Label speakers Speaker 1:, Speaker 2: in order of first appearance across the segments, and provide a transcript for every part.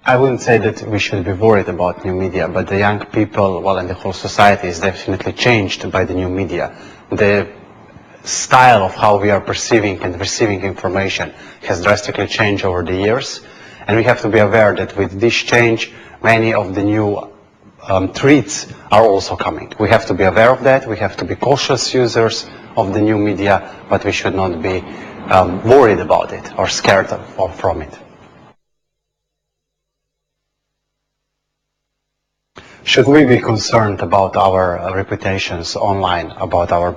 Speaker 1: I wouldn't say that we should be worried about new media, but the young people, well, and the whole society is definitely changed by the new media. The style of how we are perceiving and receiving information has drastically changed over the years, and we have to be aware that with this change, many of the new threats are also coming. We have to be aware of that. We have to be cautious users of the new media, but we should not be worried about it or scared from it. Should we be concerned about our reputations online, about our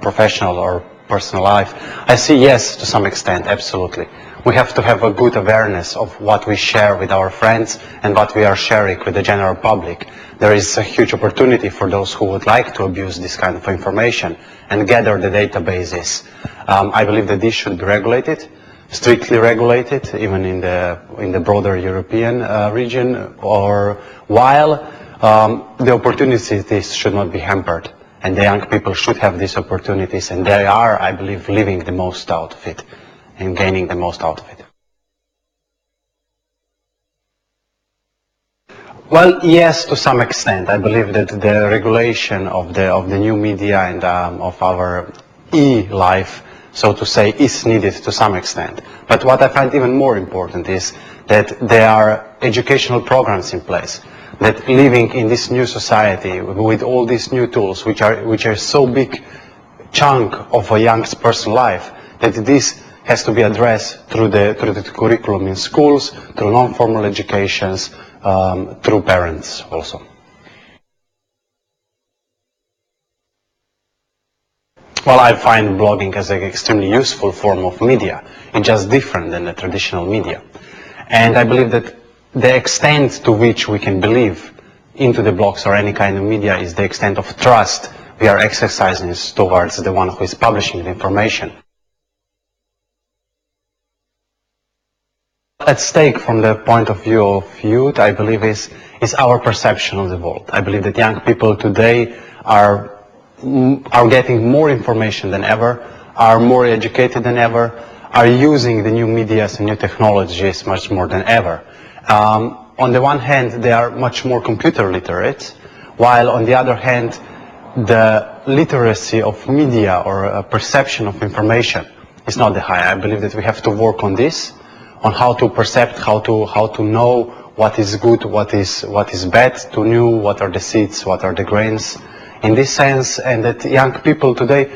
Speaker 1: professional or personal life? I see yes, to some extent, absolutely. We have to have a good awareness of what we share with our friends and what we are sharing with the general public. There is a huge opportunity for those who would like to abuse this kind of information and gather the databases. I believe that this should be regulated, strictly regulated, even in the broader European region, or while the opportunities should not be hampered, and the young people should have these opportunities, and they are, I believe, living the most out of it and gaining the most out of it. Well, yes, to some extent. I believe that the regulation of the new media and of our e-life, so to say, is needed to some extent. But what I find even more important is that there are educational programs in place, that living in this new society with all these new tools, which are so big chunk of a young person's life, that this has to be addressed through the curriculum in schools, through non-formal educations, through parents also. Well, I find blogging as an extremely useful form of media. It's just different than the traditional media. And I believe that the extent to which we can believe into the blogs or any kind of media is the extent of trust we are exercising towards the one who is publishing the information. At stake from the point of view of youth, I believe, is our perception of the world. I believe that young people today are getting more information than ever, are more educated than ever, are using the new medias and new technologies much more than ever. On the one hand, they are much more computer literate, while on the other hand, the literacy of media or perception of information is not that high. I believe that we have to work on this, on how to perceive, how to know what is good, what is bad, to know what are the seeds, what are the grains, in this sense, and that young people today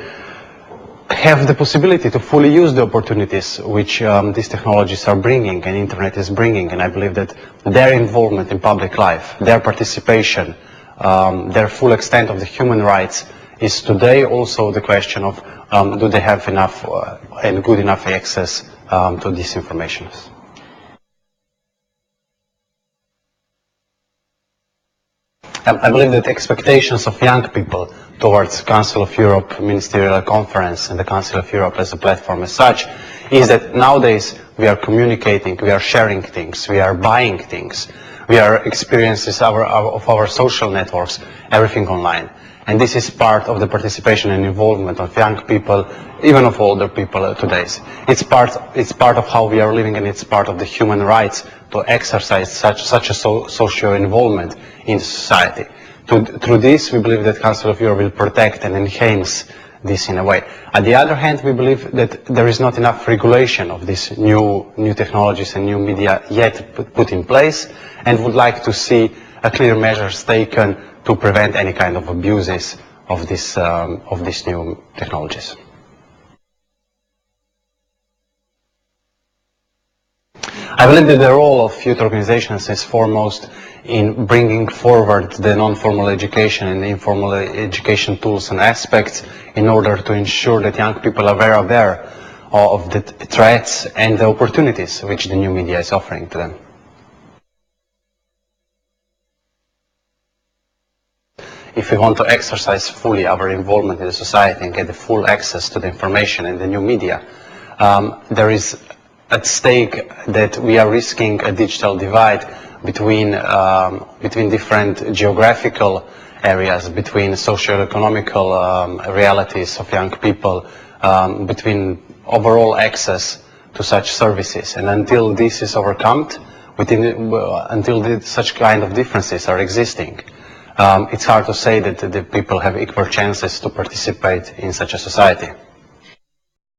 Speaker 1: have the possibility to fully use the opportunities which these technologies are bringing and internet is bringing, and I believe that their involvement in public life, their participation, their full extent of the human rights is today also the question of do they have enough and good enough access to these information. I believe that expectations of young people towards Council of Europe Ministerial Conference and the Council of Europe as a platform as such is that nowadays we are communicating, we are sharing things, we are buying things, we are experiencing of our social networks, everything online. And this is part of the participation and involvement of young people, even of older people today. It's part of how we are living, and it's part of the human rights to exercise such a social involvement in society. Through this, we believe that Council of Europe will protect and enhance this in a way. On the other hand, we believe that there is not enough regulation of these new technologies and new media yet put in place, and would like to see a clear measures taken to prevent any kind of abuses of these new technologies. I believe that the role of youth organizations is foremost in bringing forward the non-formal education and the informal education tools and aspects in order to ensure that young people are very aware of the threats and the opportunities which the new media is offering to them. If we want to exercise fully our involvement in the society and get the full access to the information in the new media, there is at stake that we are risking a digital divide between different geographical areas, between socio-economical realities of young people, between overall access to such services. And until this is overcome, until such kind of differences are existing, it's hard to say that the people have equal chances to participate in such a society.